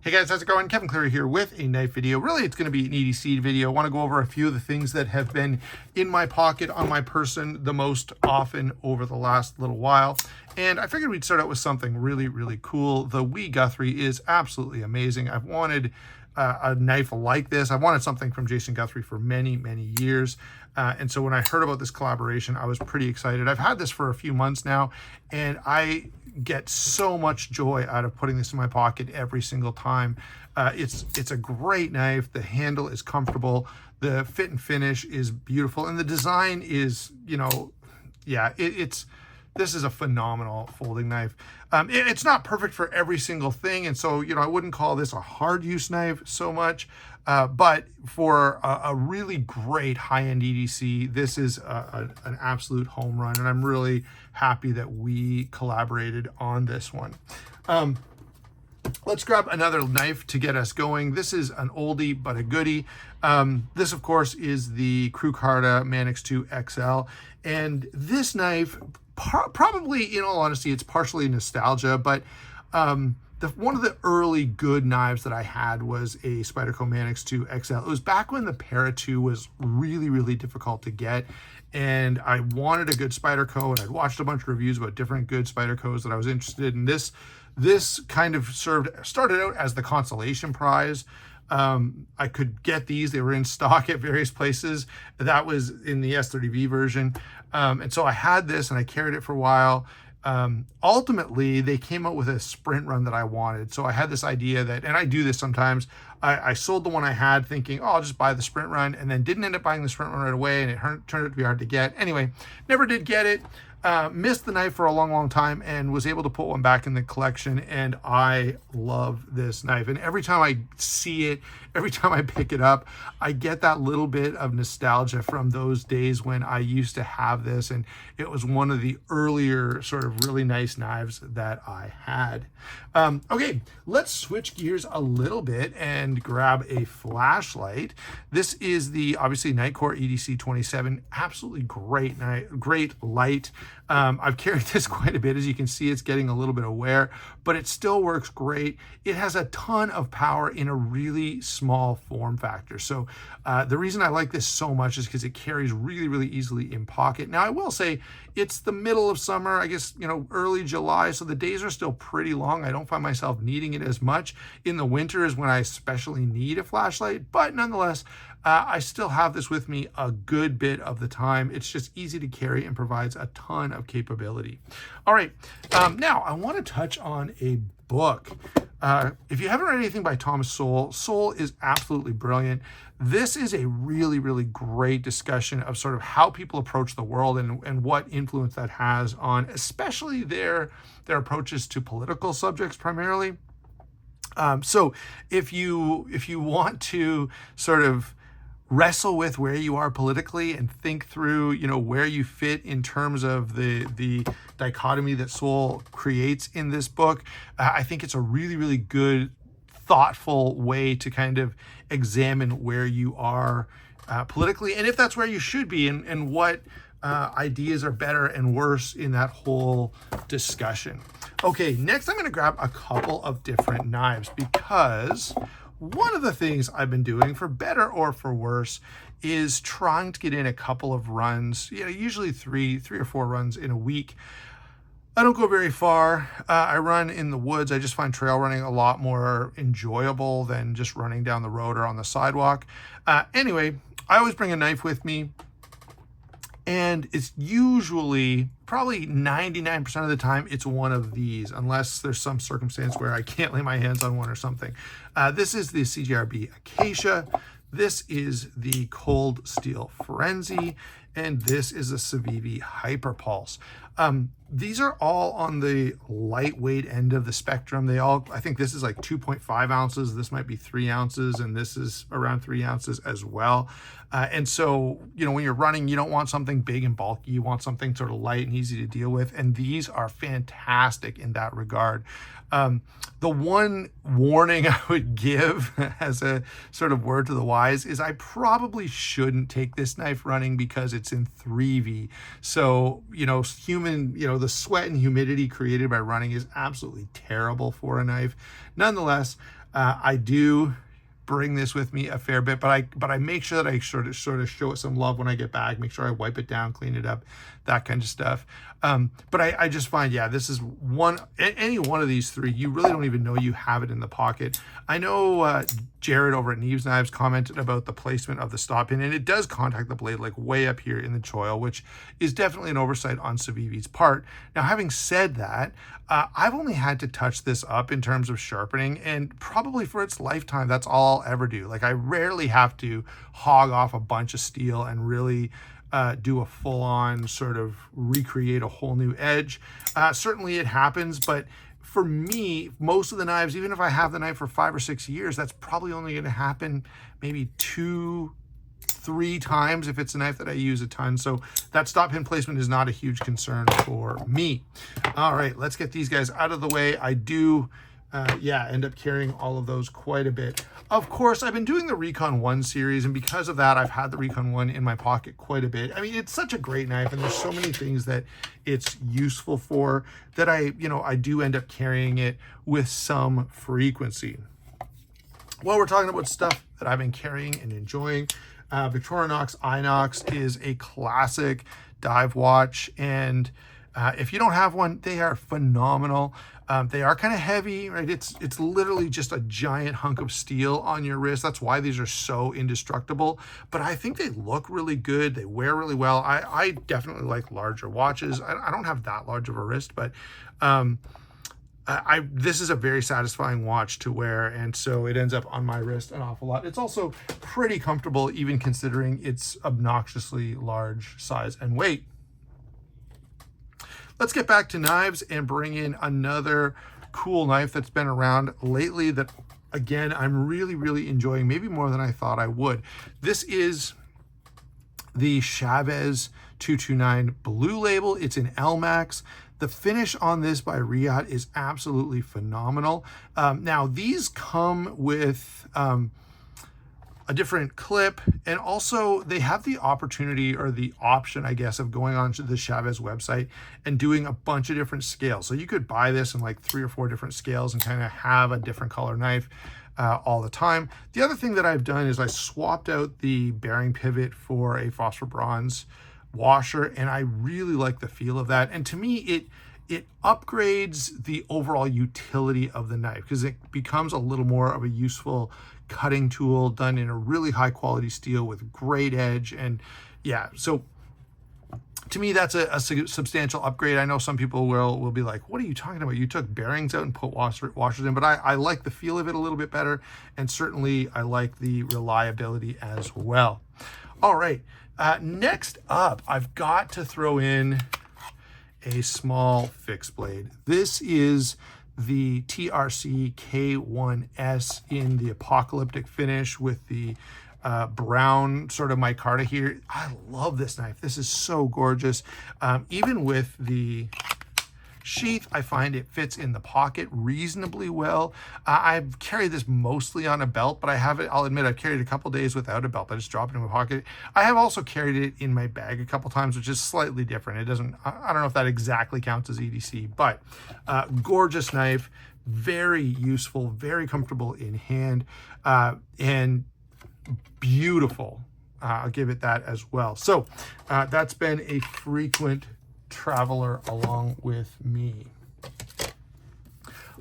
Hey guys, how's it going? Kevin Cleary here with a knife video. Really, it's going to be an EDC video. I want to go over a few of the things that have been in my pocket on my person the most often over the last little while. And I figured we'd start out with something really, really cool. The Wee Guthrie is absolutely amazing. I've wanted a knife like this. I've wanted something from Jason Guthrie for many, many years. And so when I heard about this collaboration, I was pretty excited. I've had this for a few months now, and I get so much joy out of putting this in my pocket every single time. It's a great knife. The handle is comfortable. The fit and finish is beautiful. And the design is, yeah, this is a phenomenal folding knife. It's not perfect for every single thing. And so, I wouldn't call this a hard use knife so much. But for a really great high-end EDC, this is an absolute home run. And I'm really happy that we collaborated on this one. Let's grab another knife to get us going. This is an oldie but a goodie. This, of course, is the Crucarda Manix 2 XL. And this knife, probably, in all honesty, it's partially nostalgia, but one of the early good knives that I had was a Spyderco Manix 2 XL. It was back when the Para 2 was really, really difficult to get, and I wanted a good Spyderco, and I'd watched a bunch of reviews about different good Spydercos that I was interested in. This kind of started out as the consolation prize. I could get these. They were in stock at various places. That was in the S30V version. And so I had this and I carried it for a while. Ultimately, they came out with a sprint run that I wanted. So I had this idea that, and I do this sometimes, I sold the one I had thinking, oh, I'll just buy the sprint run, and then didn't end up buying the sprint run right away, and it turned out to be hard to get. Anyway, never did get it. Missed the knife for a long, long time and was able to put one back in the collection, and I love this knife. And every time I see it, every time I pick it up, I get that little bit of nostalgia from those days when I used to have this, and it was one of the earlier sort of really nice knives that I had. Okay, let's switch gears a little bit and grab a flashlight. This is the, obviously, Nitecore EDC 27. Absolutely great light. I've carried this quite a bit. As you can see, it's getting a little bit of wear, but it still works great. It has a ton of power in a really small form factor. So the reason I like this so much is because it carries really, really easily in pocket. Now, I will say it's the middle of summer, I guess, early July, so the days are still pretty long. I don't find myself needing it as much. In the winter is when I especially need a flashlight, but nonetheless, I still have this with me a good bit of the time. It's just easy to carry and provides a ton of capability. All right, now I want to touch on a book. If you haven't read anything by Thomas Sowell, Sowell is absolutely brilliant. This is a really, really great discussion of sort of how people approach the world and what influence that has on especially their approaches to political subjects primarily. So if you want to sort of wrestle with where you are politically and think through, where you fit in terms of the dichotomy that Sowell creates in this book, I think it's a really, really good, thoughtful way to kind of examine where you are politically, and if that's where you should be, and what ideas are better and worse in that whole discussion. Okay, next I'm going to grab a couple of different knives, because one of the things I've been doing, for better or for worse, is trying to get in a couple of runs, usually three or four runs in a week. I don't go very far. I run in the woods. I just find trail running a lot more enjoyable than just running down the road or on the sidewalk. Anyway, I always bring a knife with me, and it's usually, probably 99% of the time, it's one of these, unless there's some circumstance where I can't lay my hands on one or something. This is the CGRB Acacia. This is the Cold Steel Frenzy, and this is a Civivi Hyperpulse. These are all on the lightweight end of the spectrum. I think this is like 2.5 ounces. This might be 3 ounces, and this is around 3 ounces as well. And so, when you're running, you don't want something big and bulky. You want something sort of light and easy to deal with. And these are fantastic in that regard. The one warning I would give as a sort of word to the wise is I probably shouldn't take this knife running because it's in 3V. So, the sweat and humidity created by running is absolutely terrible for a knife. Nonetheless, I do bring this with me a fair bit, but I make sure that I sort of show it some love when I get back, make sure I wipe it down, clean it up, that kind of stuff. But I just find, yeah, this is any one of these three, you really don't even know you have it in the pocket. I know Jared over at Neves Knives commented about the placement of the stop pin, and it does contact the blade like way up here in the choil, which is definitely an oversight on Savivi's part. Now, having said that, I've only had to touch this up in terms of sharpening, and probably for its lifetime, that's all I'll ever do. Like, I rarely have to hog off a bunch of steel and really do a full-on sort of recreate a whole new edge. Certainly it happens, but for me, most of the knives, even if I have the knife for 5 or 6 years, that's probably only going to happen maybe 2-3 times if it's a knife that I use a ton. So that stop pin placement is not a huge concern for me. All right, let's get these guys out of the way. I do end up carrying all of those quite a bit. Of course, I've been doing the Recon 1 series, and because of that, I've had the Recon 1 in my pocket quite a bit. I mean, it's such a great knife, and there's so many things that it's useful for that I do end up carrying it with some frequency. Well, we're talking about stuff that I've been carrying and enjoying. Victorinox Inox is a classic dive watch, and if you don't have one, they are phenomenal. They are kind of heavy, right? It's literally just a giant hunk of steel on your wrist. That's why these are so indestructible. But I think they look really good. They wear really well. I definitely like larger watches. I don't have that large of a wrist, but this is a very satisfying watch to wear, and so it ends up on my wrist an awful lot. It's also pretty comfortable, even considering its obnoxiously large size and weight. Let's get back to knives and bring in another cool knife that's been around lately that, again, I'm really, really enjoying, maybe more than I thought I would. This is the Chavez 229 Blue Label. It's in LMAX. The finish on this by Riyadh is absolutely phenomenal. Now, these come with a different clip, and also they have the opportunity or the option, I guess, of going onto the Chavez website and doing a bunch of different scales. So you could buy this in like 3 or 4 different scales and kind of have a different color knife all the time. The other thing that I've done is I swapped out the bearing pivot for a phosphor bronze washer, and I really like the feel of that. And to me, it upgrades the overall utility of the knife because it becomes a little more of a useful cutting tool done in a really high quality steel with great edge. And yeah, so to me, that's a substantial upgrade. I know some people will be like, what are you talking about? You took bearings out and put washers in, but I like the feel of it a little bit better. And certainly I like the reliability as well. All right, next up, I've got to throw in a small fixed blade. This is the TRC K1S in the apocalyptic finish with the brown sort of micarta here. I love this knife. This is so gorgeous. Even with the sheath, I find it fits in the pocket reasonably well. I've carried this mostly on a belt, but I'll admit I've carried a couple days without a belt. I just drop it in my pocket. I have also carried it in my bag a couple times, which is slightly different. It doesn't, I don't know if that exactly counts as EDC, but gorgeous knife, very useful, very comfortable in hand, and beautiful. I'll give it that as well. So that's been a frequent traveler along with me.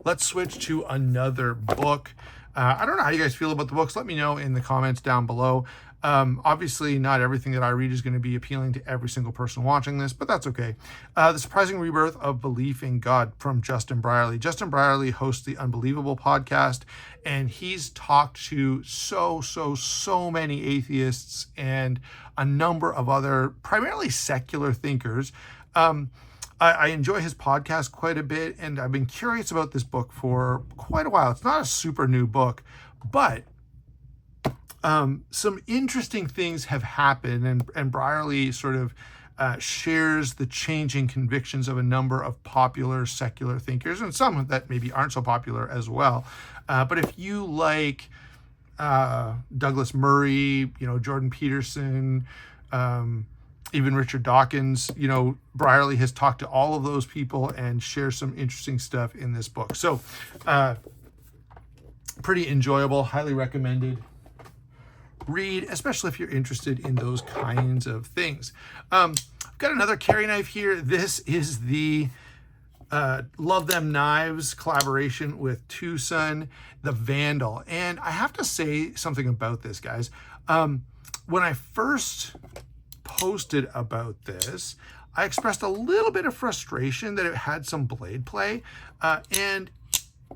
Let's switch to another book. I don't know how you guys feel about the books. Let me know in the comments down below. Obviously, not everything that I read is going to be appealing to every single person watching this, but that's okay. The Surprising Rebirth of Belief in God from Justin Brierley. Justin Brierley hosts the Unbelievable podcast, and he's talked to so many atheists and a number of other primarily secular thinkers. I enjoy his podcast quite a bit, and I've been curious about this book for quite a while. It's not a super new book, but some interesting things have happened, and Brierley sort of shares the changing convictions of a number of popular secular thinkers, and some that maybe aren't so popular as well. But if you like Douglas Murray, Jordan Peterson, even Richard Dawkins, Brierley has talked to all of those people and shares some interesting stuff in this book. So Pretty enjoyable, highly recommended read, especially if you're interested in those kinds of things. I've got another carry knife here. This is the Love Them Knives collaboration with TwoSun, the Vandal. And I have to say something about this, guys. When I first posted about this, I expressed a little bit of frustration that it had some blade play, and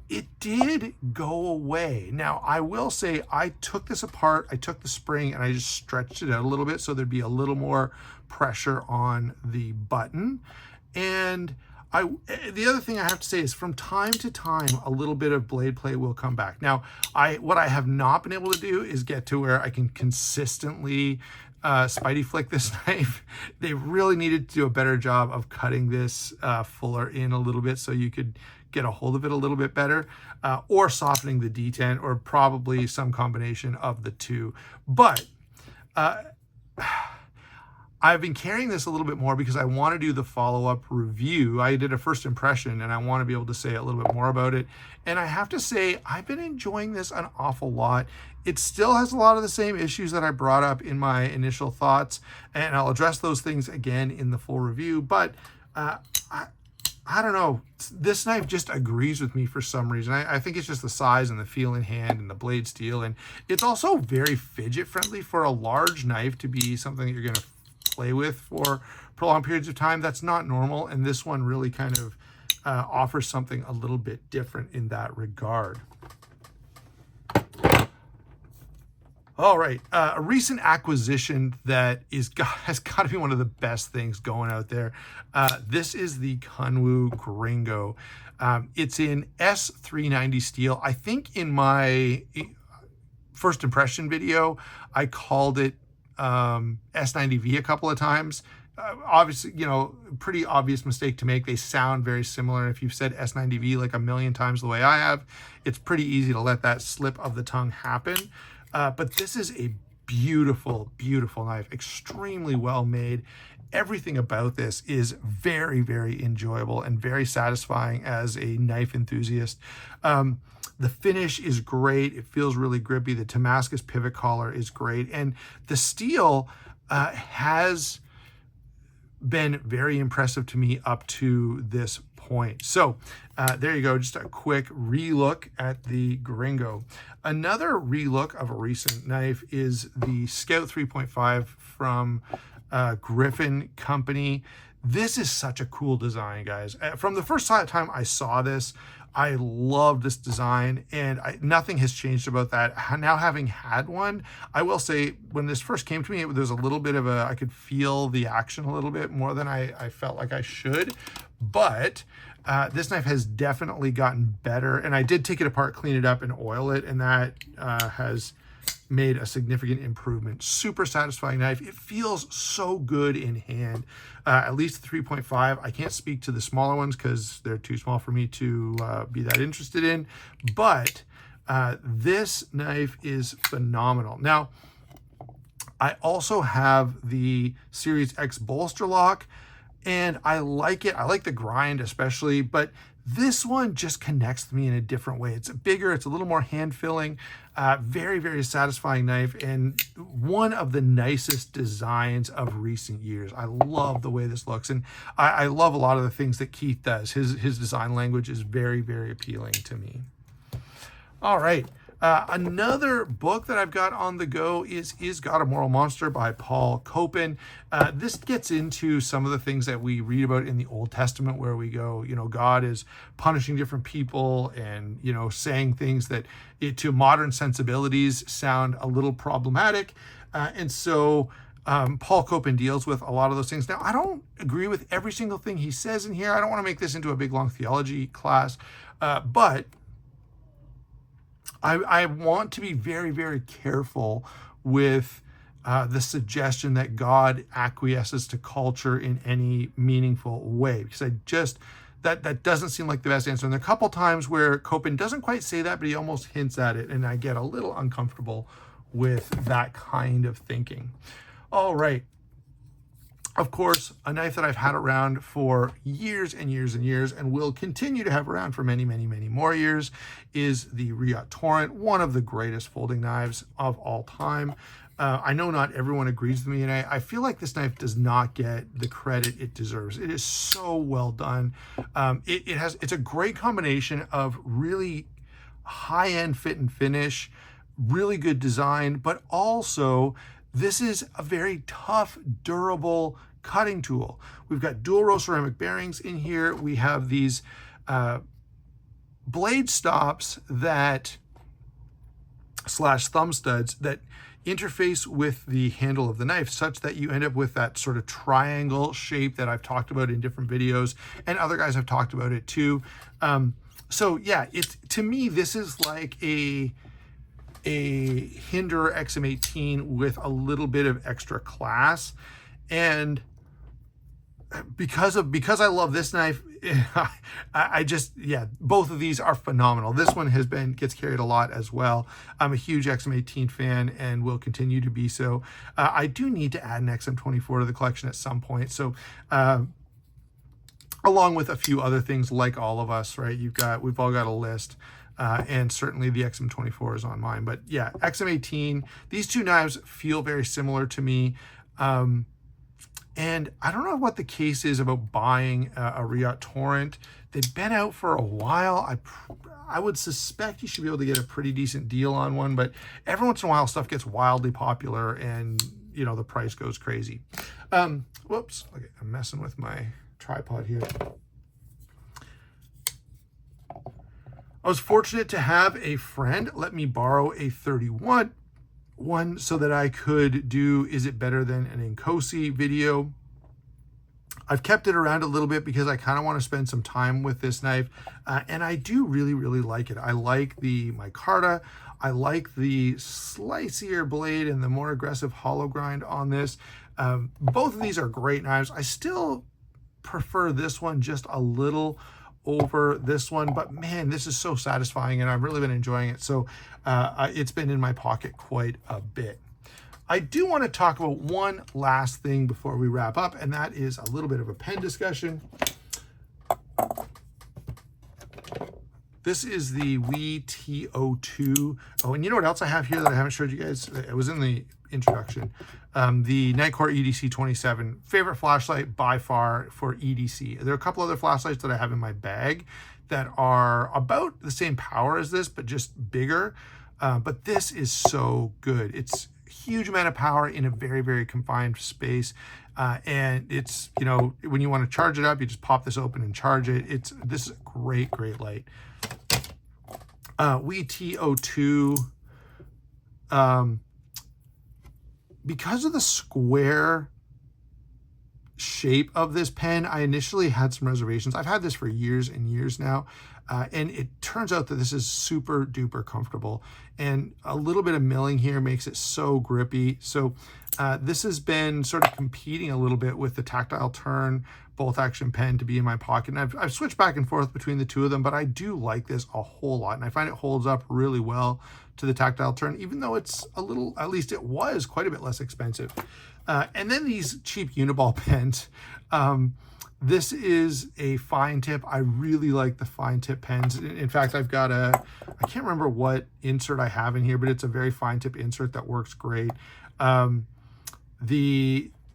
it did go away. Now, I will say I took this apart, I took the spring and I just stretched it out a little bit so there'd be a little more pressure on the button. And the other thing I have to say is from time to time, a little bit of blade play will come back. Now, what I have not been able to do is get to where I can consistently Spidey flick this knife. They really needed to do a better job of cutting this fuller in a little bit so you could get a hold of it a little bit better, or softening the detent, or probably some combination of the two. But I've been carrying this a little bit more because I want to do the follow-up review. I did a first impression and I want to be able to say a little bit more about it. And I have to say, I've been enjoying this an awful lot. It still has a lot of the same issues that I brought up in my initial thoughts, and I'll address those things again in the full review. But I don't know, this knife just agrees with me for some reason. I think it's just the size and the feel in hand and the blade steel. And it's also very fidget friendly for a large knife to be something that you're going to play with for prolonged periods of time. That's not normal, and this one really kind of offers something a little bit different in that regard. All right, a recent acquisition that has got to be one of the best things going out there. This is the Kunwu Gringo. It's in S390 steel. I think in my first impression video, I called it S90V a couple of times. Obviously, you know, pretty obvious mistake to make. They sound very similar. If you've said S90V like a million times the way I have, it's pretty easy to let that slip of the tongue happen. But this is a beautiful, beautiful knife, extremely well made. Everything about this is very, very enjoyable and very satisfying as a knife enthusiast. The finish is great. It feels really grippy. The Damascus pivot collar is great. And the steel has been very impressive to me up to this point. So there you go, just a quick relook at the Gringo. Another relook of a recent knife is the Scout 3.5 from Griffin Company. This is such a cool design, guys. From the first time I saw this, I love this design, and nothing has changed about that. Now, having had one, I will say when this first came to me, there was a little bit of I could feel the action a little bit more than I felt like I should. But this knife has definitely gotten better, and I did take it apart, clean it up, and oil it, and that has made a significant improvement. Super satisfying knife. It feels so good in hand. At least 3.5. I can't speak to the smaller ones because they're too small for me to be that interested in, but this knife is phenomenal. Now, I also have the Series X bolster lock, and I like it. I like the grind especially, but this one just connects with me in a different way. It's bigger, it's a little more hand-filling, very, very satisfying knife, and one of the nicest designs of recent years. I love the way this looks, and I love a lot of the things that Keith does. His design language is very, very appealing to me. All right. Another book that I've got on the go is God a Moral Monster by Paul Copan. This gets into some of the things that we read about in the Old Testament, where we go, you know, God is punishing different people and, you know, saying things that to modern sensibilities sound a little problematic. And so Paul Copan deals with a lot of those things. Now, I don't agree with every single thing he says in here. I don't want to make this into a big, long theology class, but I want to be very, very careful with the suggestion that God acquiesces to culture in any meaningful way, because that doesn't seem like the best answer. And there are a couple times where Copan doesn't quite say that, but he almost hints at it, and I get a little uncomfortable with that kind of thinking. All right. Of course, a knife that I've had around for years and years and years and will continue to have around for many, many, many more years is the Relook Torrent, one of the greatest folding knives of all time. I know not everyone agrees with me, and I feel like this knife does not get the credit it deserves. It is so well done. It's a great combination of really high-end fit and finish, really good design, but also this is a very tough, durable cutting tool. We've got dual row ceramic bearings in here. We have these blade stops that slash thumb studs that interface with the handle of the knife such that you end up with that sort of triangle shape that I've talked about in different videos, and other guys have talked about it too. So yeah, to me, this is like a Hinderer XM18 with a little bit of extra class. And because I love this knife, I just, yeah, both of these are phenomenal. This one gets carried a lot as well. I'm a huge XM18 fan and will continue to be so. I do need to add an XM24 to the collection at some point. So, along with a few other things, like all of us, right? We've all got a list. And certainly the XM24 is on mine. But yeah, XM18, these two knives feel very similar to me. And I don't know what the case is about buying a Relook Torrent. They've been out for a while. I would suspect you should be able to get a pretty decent deal on one, but every once in a while stuff gets wildly popular and, you know, the price goes crazy. Whoops, okay, I'm messing with my tripod here. I was fortunate to have a friend let me borrow a 31 one so that I could do Is It Better Than an Inkosi video. I've kept it around a little bit because I kind of want to spend some time with this knife, and I do really, really like it. I like the micarta. I like the slicier blade and the more aggressive hollow grind on this. Both of these are great knives. I still prefer this one just a little over this one, but man, this is so satisfying and I've really been enjoying it. So it's been in my pocket quite a bit. I do want to talk about one last thing before we wrap up, and that is a little bit of a pen discussion. This is the WE TO2. Oh, and you know what else I have here that I haven't showed you guys? It was in the introduction. The Nightcore EDC 27. Favorite flashlight by far for EDC. There are a couple other flashlights that I have in my bag that are about the same power as this, but just bigger. But this is so good. It's a huge amount of power in a very, very confined space. And it's, you know, when you want to charge it up, you just pop this open and charge it. This is a great, great light. WE TO2, because of the square shape of this pen, I initially had some reservations. I've had this for years and years now, and it turns out that this is super duper comfortable, and a little bit of milling here makes it so grippy. So this has been sort of competing a little bit with the tactile turn bolt action pen to be in my pocket, and I've switched back and forth between the two of them, but I do like this a whole lot, and I find it holds up really well to the tactile turn, even though it's a little, at least it was quite a bit less expensive. And then these cheap Uniball pens. This is a fine tip. I really like the fine tip pens. In fact, I've got I can't remember what insert I have in here, but it's a very fine tip insert that works great.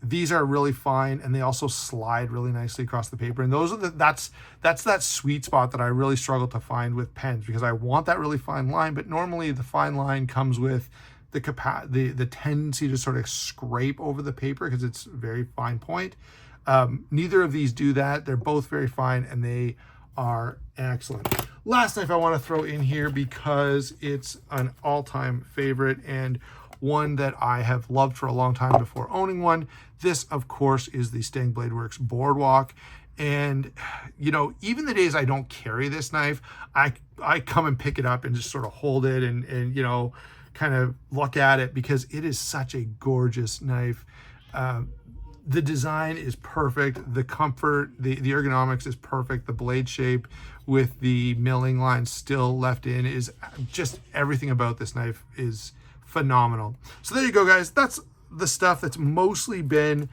These are really fine, and they also slide really nicely across the paper. And those are that's that sweet spot that I really struggle to find with pens, because I want that really fine line, but normally the fine line comes with the tendency to sort of scrape over the paper because it's a very fine point. Neither of these do that. They're both very fine, and they are excellent. Last knife I want to throw in here because it's an all-time favorite and one that I have loved for a long time before owning one. This, of course, is the Stang Blade Works Boardwalk. And, you know, even the days I don't carry this knife, I come and pick it up and just sort of hold it and you know, kind of look at it, because it is such a gorgeous knife. The design is perfect. The comfort, the ergonomics is perfect. The blade shape with the milling line still left in is just, everything about this knife is phenomenal. So there you go, guys. That's the stuff that's mostly been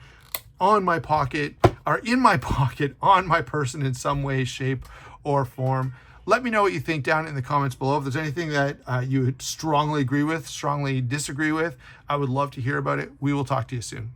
on my pocket, are in my pocket, on my person in some way, shape, or form. Let me know what you think down in the comments below. If there's anything that you strongly agree with, strongly disagree with, I would love to hear about it. We will talk to you soon.